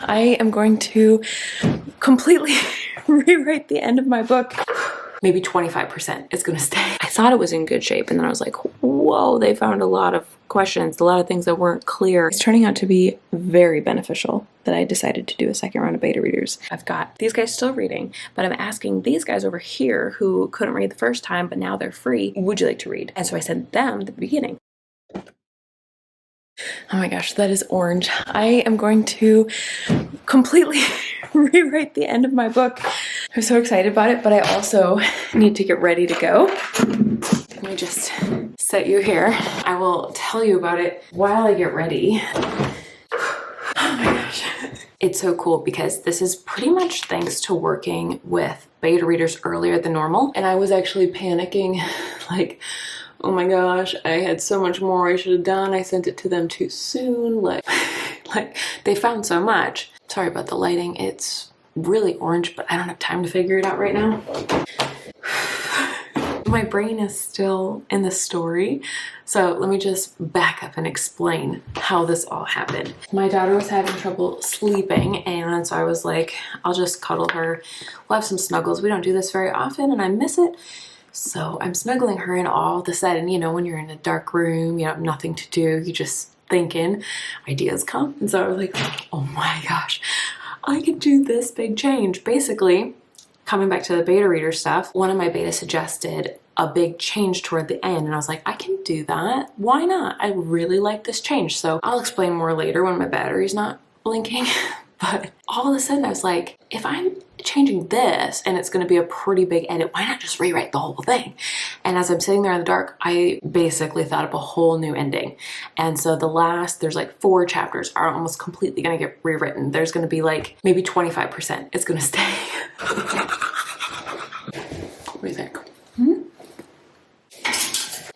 I am going to completely rewrite the end of my book. Maybe 25% is gonna stay. I thought it was in good shape, and then I was like, whoa, they found a lot of questions, a lot of things that weren't clear. It's turning out to be very beneficial that I decided to do a second round of beta readers. I've got these guys still reading, but I'm asking these guys over here who couldn't read the first time, but now they're free, would you like to read? And so I sent them the beginning. Oh my gosh, that is orange. I am going to completely rewrite the end of my book. I'm so excited about it, but I also need to get ready to go. Let me just set you here. I will tell you about it while I get ready. Oh my gosh. It's so cool because this is pretty much thanks to working with beta readers earlier than normal. And I was actually panicking, like, oh my gosh, I had so much more I should have done. I sent it to them too soon. Like they found so much. Sorry about the lighting. It's really orange, but I don't have time to figure it out right now. My brain is still in the story. So let me just back up and explain how this all happened. My daughter was having trouble sleeping, and so I was like, I'll just cuddle her. We'll have some snuggles. We don't do this very often and I miss it. So I'm snuggling her, and all of a sudden, you know, when you're in a dark room, you have nothing to do, you just thinking, ideas come. And so I was like, oh my gosh, I could do this big change. Basically, coming back to the beta reader stuff, one of my beta suggested a big change toward the end, and I was like, I can do that. Why not? I really like this change. So I'll explain more later when my battery's not blinking. But all of a sudden I was like, if I'm changing this and it's going to be a pretty big edit, why not just rewrite the whole thing? And as I'm sitting there in the dark, I basically thought up a whole new ending. And so there's like 4 chapters are almost completely going to get rewritten. There's going to be like maybe 25% is going to stay. What do you think?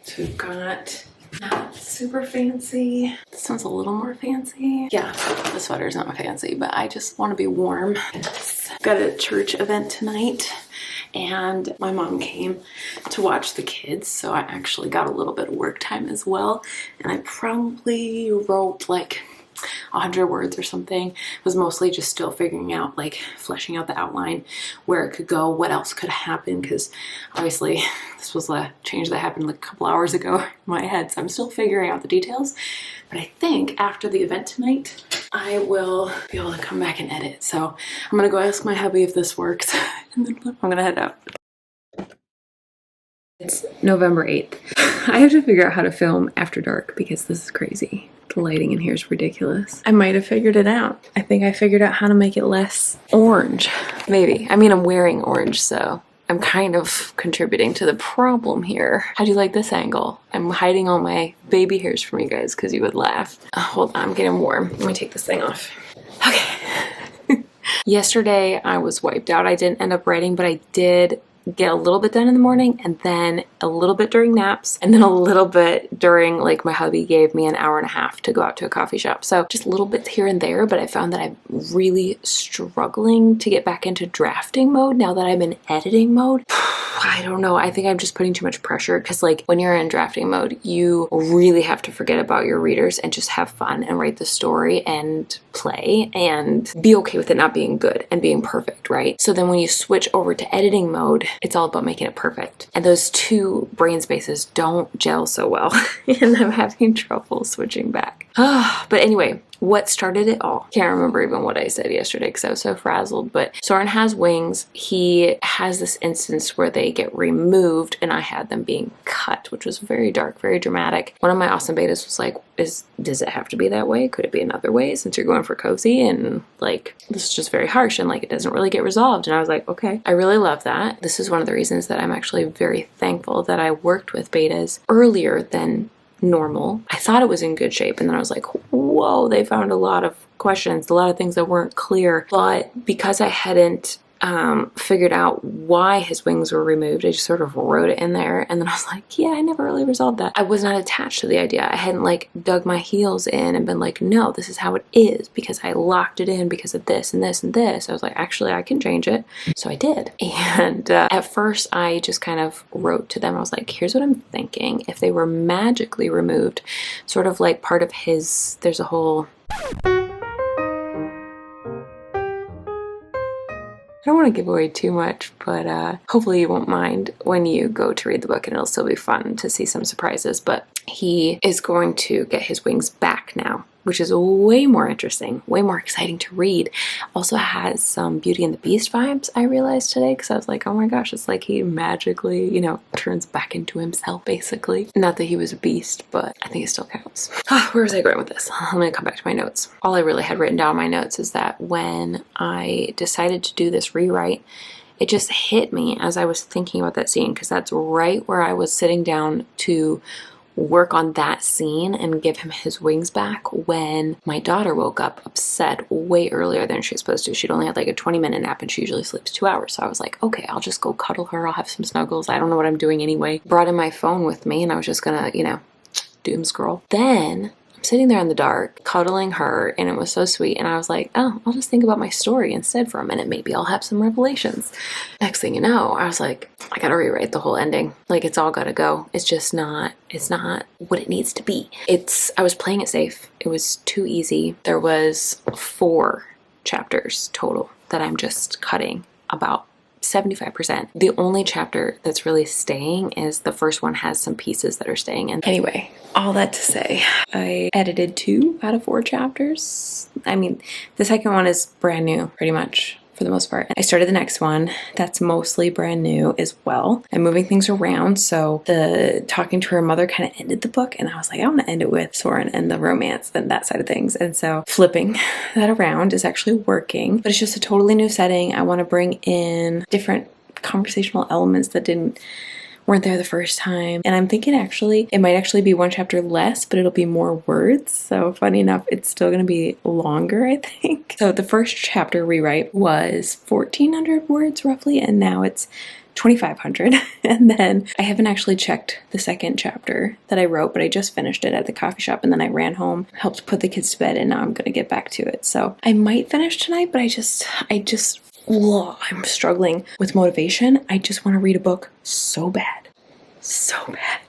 So we've got not super fancy. This one's a little more fancy. Yeah, the sweater's not fancy, but I just want to be warm. Got a church event tonight, and my mom came to watch the kids, so I actually got a little bit of work time as well. And I probably wrote like 100 words or something. It was mostly just still figuring out, like fleshing out the outline, where it could go, what else could happen, because obviously this was a change that happened like a couple hours ago in my head, so I'm still figuring out the details. But I think after the event tonight, I will be able to come back and edit. So I'm gonna go ask my hubby if this works, and then I'm gonna head out. It's November 8th. I have to figure out how to film after dark because this is crazy. The lighting in here is ridiculous. I might have figured it out. I think I figured out how to make it less orange. Maybe. I mean, I'm wearing orange, so I'm kind of contributing to the problem here. How do you like this angle? I'm hiding all my baby hairs from you guys because you would laugh. Hold on, I'm getting warm. Let me take this thing off. Okay. Yesterday, I was wiped out. I didn't end up writing, but I did get a little bit done in the morning, and then a little bit during naps, and then a little bit during, like, my hubby gave me an hour and a half to go out to a coffee shop. So just little bits here and there, but I found that I'm really struggling to get back into drafting mode now that I'm in editing mode. I don't know. I think I'm just putting too much pressure because, like, when you're in drafting mode, you really have to forget about your readers and just have fun and write the story and play and be okay with it not being good and being perfect, right? So then when you switch over to editing mode, it's all about making it perfect. And those two brain spaces don't gel so well. And I'm having trouble switching back. But anyway, what started it all? Can't remember even what I said yesterday because I was so frazzled, but Soren has wings. He has this instance where they get removed, and I had them being cut, which was very dark, very dramatic. One of my awesome betas was like, does it have to be that way? Could it be another way since you're going for cozy? And like, this is just very harsh and like it doesn't really get resolved. And I was like, okay, I really love that. This is one of the reasons that I'm actually very thankful that I worked with betas earlier than normal. I thought it was in good shape, and then I was like, whoa, they found a lot of questions, a lot of things that weren't clear. But because I hadn't figured out why his wings were removed, I just sort of wrote it in there, and then I was like, yeah, I never really resolved that. I was not attached to the idea. I hadn't like dug my heels in and been like, no, this is how it is because I locked it in because of this and this and this. I was like, actually, I can change it. So I did. And at first I just kind of wrote to them. I was like, here's what I'm thinking. If they were magically removed, sort of like part of his, there's a whole don't want to give away too much, but hopefully you won't mind when you go to read the book, and it'll still be fun to see some surprises. But he is going to get his wings back now, which is way more interesting, way more exciting to read. Also has some Beauty and the Beast vibes, I realized today, because I was like, oh my gosh, it's like he magically, you know, turns back into himself, basically. Not that he was a beast, but I think it still counts. Where was I going with this? I'm gonna come back to my notes. All I really had written down in my notes is that when I decided to do this rewrite, it just hit me as I was thinking about that scene, because that's right where I was sitting down to work on that scene and give him his wings back when my daughter woke up upset way earlier than she was supposed to. She'd only had like a 20-minute nap, and she usually sleeps 2 hours. So I was like, okay, I'll just go cuddle her. I'll have some snuggles. I don't know what I'm doing anyway. Brought in my phone with me, and I was just gonna, you know, doom scroll. Then I'm sitting there in the dark, cuddling her, and it was so sweet. And I was like, oh, I'll just think about my story instead for a minute. Maybe I'll have some revelations. Next thing you know, I was like, I gotta rewrite the whole ending. Like, it's all gotta go. It's just not, it's not what it needs to be. I was playing it safe. It was too easy. There was 4 chapters total that I'm just cutting about 75%. The only chapter that's really staying is the first one has some pieces that are staying in. Anyway, all that to say, I edited 2 out of 4 chapters. I mean, the second one is brand new, pretty much, for the most part. I started the next one that's mostly brand new as well. I'm moving things around, so the talking to her mother kind of ended the book, and I was like, I want to end it with Soren and the romance and that side of things. And so flipping that around is actually working, but it's just a totally new setting. I want to bring in different conversational elements that weren't there the first time. And I'm thinking actually, it might actually be 1 chapter less, but it'll be more words. So funny enough, it's still going to be longer, I think. So the first chapter rewrite was 1,400 words roughly, and now it's 2,500. And then I haven't actually checked the second chapter that I wrote, but I just finished it at the coffee shop, and then I ran home, helped put the kids to bed, and now I'm going to get back to it. So I might finish tonight, but I'm struggling with motivation. I just want to read a book so bad. So bad.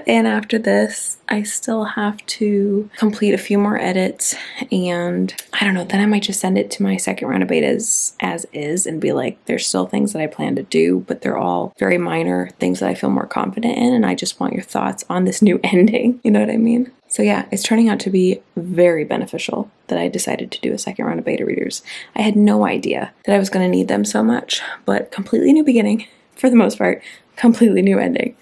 And after this, I still have to complete a few more edits, and I don't know, then I might just send it to my second round of betas as is and be like, there's still things that I plan to do, but they're all very minor things that I feel more confident in, and I just want your thoughts on this new ending. You know what I mean? So yeah, it's turning out to be very beneficial that I decided to do a second round of beta readers. I had no idea that I was going to need them so much, but completely new beginning for the most part, completely new ending.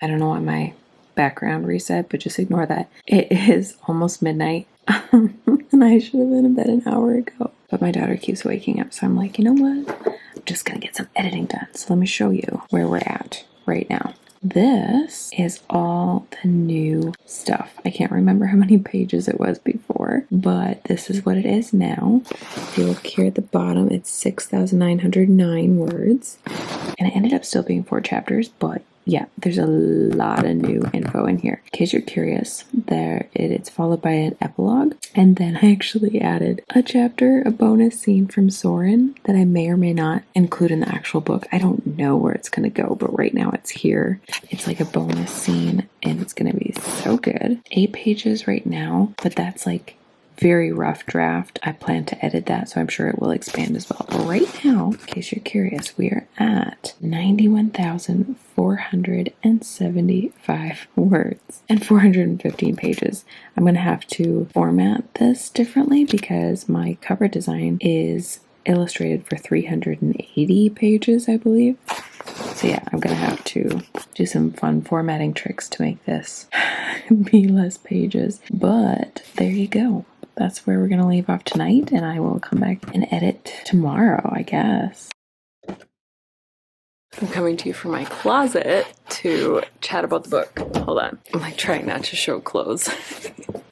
I don't know why my background reset, but just ignore that. It is almost midnight, and I should have been in bed an hour ago. But my daughter keeps waking up, so I'm like, you know what? I'm just gonna get some editing done. So let me show you where we're at right now. This is all the new stuff. I can't remember how many pages it was before, but this is what it is now. If you look here at the bottom, it's 6,909 words. And it ended up still being 4 chapters, but yeah, there's a lot of new info in here. In case you're curious, it's followed by an epilogue. And then I actually added a chapter, a bonus scene from Soren that I may or may not include in the actual book. I don't know where it's going to go, but right now it's here. It's like a bonus scene, and it's going to be so good. 8 pages right now, but that's like very rough draft. I plan to edit that, so I'm sure it will expand as well. But right now, in case you're curious, we are at 91,475 words and 415 pages. I'm going to have to format this differently because my cover design is illustrated for 380 pages, I believe. So yeah, I'm going to have to do some fun formatting tricks to make this be less pages. But there you go. That's where we're going to leave off tonight, and I will come back and edit tomorrow, I guess. I'm coming to you from my closet to chat about the book. Hold on. I'm like trying not to show clothes.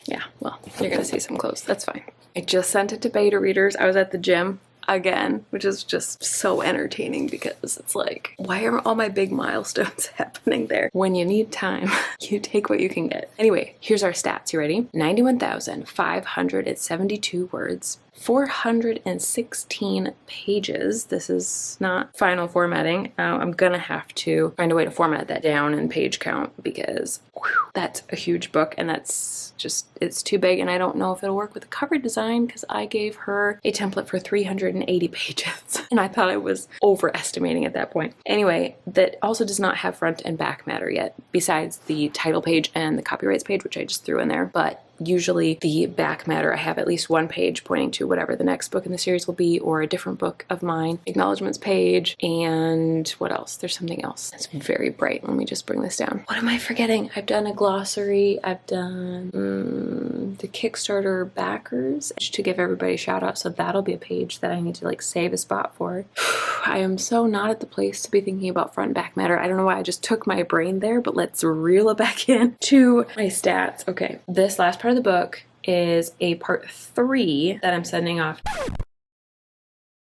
Yeah, well, you're going to see some clothes. That's fine. I just sent it to beta readers. I was at the gym again, which is just so entertaining because it's like, why are all my big milestones happening there? When you need time, you take what you can get. Anyway, here's our stats. You ready? 91,572 words 416 pages. This is not final formatting. I'm gonna have to find a way to format that down in page count because that's a huge book, and that's just, it's too big, and I don't know if it'll work with the cover design because I gave her a template for 380 pages and I thought I was overestimating at that point. Anyway, that also does not have front and back matter yet, besides the title page and the copyrights page, which I just threw in there. But usually the back matter, I have at least one page pointing to whatever the next book in the series will be, or a different book of mine, acknowledgements page, and what else? There's something else. It's very bright. Let me just bring this down. What am I forgetting? I've done a glossary. I've done the Kickstarter backers to give everybody a shout out. So that'll be a page that I need to like save a spot for. I am so not at the place to be thinking about front and back matter. I don't know why I just took my brain there, but let's reel it back in to my stats. Okay, this last part of the book is a part 3 that I'm sending off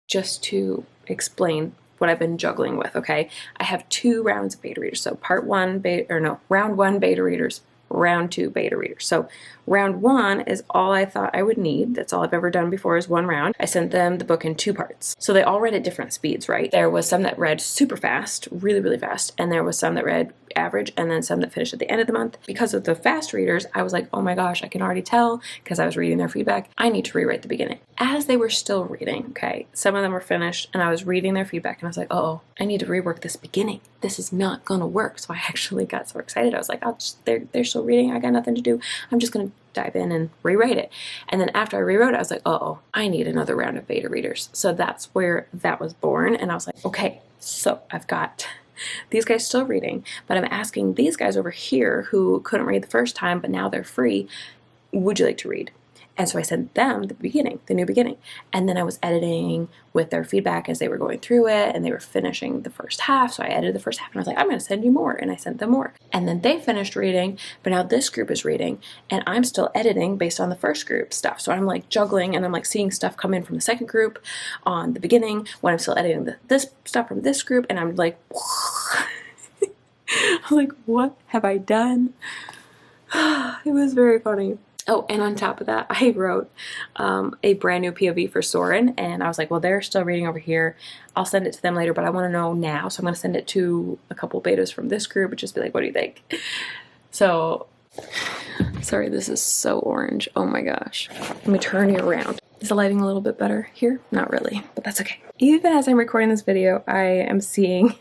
just to explain what I've been juggling with, okay? I have 2 rounds of beta readers. So round 1 beta readers, round 2 beta readers. So round 1 is all I thought I would need. That's all I've ever done before is 1 round. I sent them the book in 2 parts. So they all read at different speeds, right? There was some that read super fast, really, really fast. And there was some that read average, and then some that finished at the end of the month. Because of the fast readers, I was like, oh my gosh, I can already tell because I was reading their feedback. I need to rewrite the beginning. As they were still reading, okay, some of them were finished and I was reading their feedback and I was like, oh, I need to rework this beginning. This is not gonna work. So I actually got so excited. I was like, they're still reading. I got nothing to do. I'm just gonna dive in and rewrite it. And then after I rewrote it, I was like, oh, I need another round of beta readers. So that's where that was born. And I was like, okay, so I've got these guys still reading, but I'm asking these guys over here who couldn't read the first time, but now they're free, would you like to read? And so I sent them the beginning, the new beginning. And then I was editing with their feedback as they were going through it, and they were finishing the first half. So I edited the first half and I was like, I'm going to send you more. And I sent them more. And then they finished reading, but now this group is reading and I'm still editing based on the first group stuff. So I'm like juggling and I'm like seeing stuff come in from the second group on the beginning when I'm still editing this stuff from this group. And I'm like, I'm like, what have I done? It was very funny. Oh, and on top of that, I wrote a brand new POV for Soren, and I was like, well, they're still reading over here. I'll send it to them later, but I want to know now. So I'm going to send it to a couple betas from this group and just be like, what do you think? So, sorry, this is so orange. Oh my gosh. Let me turn you around. Is the lighting a little bit better here? Not really, but that's okay. Even as I'm recording this video, I am seeing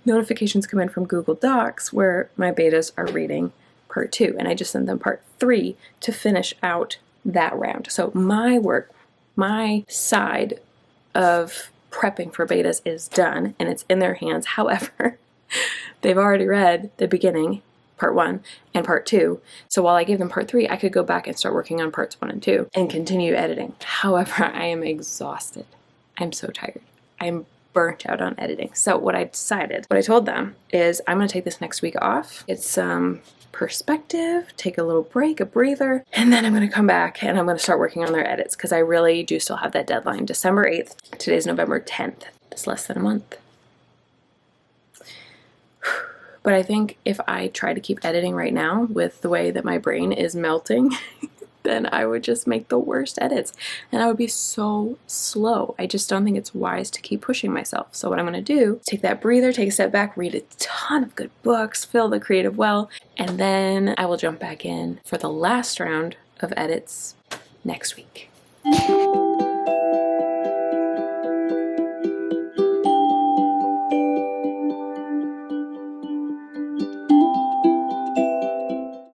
notifications come in from Google Docs where my betas are reading part 2, and I just sent them part 3 to finish out that round. So my work, my side of prepping for betas is done and it's in their hands. However, they've already read the beginning, part 1 and part 2. So while I gave them part 3, I could go back and start working on parts 1 and 2 and continue editing. However, I am exhausted. I'm so tired. I'm burnt out on editing. So what I told them is I'm going to take this next week off. It's perspective, take a little break, a breather, and then I'm going to come back and I'm going to start working on their edits because I really do still have that deadline, December 8th. Today's November 10th. It's less than a month. But I think if I try to keep editing right now with the way that my brain is melting, then I would just make the worst edits and I would be so slow. I just don't think it's wise to keep pushing myself. So what I'm going to do is take that breather, take a step back, read a ton of good books, fill the creative well, and then I will jump back in for the last round of edits next week.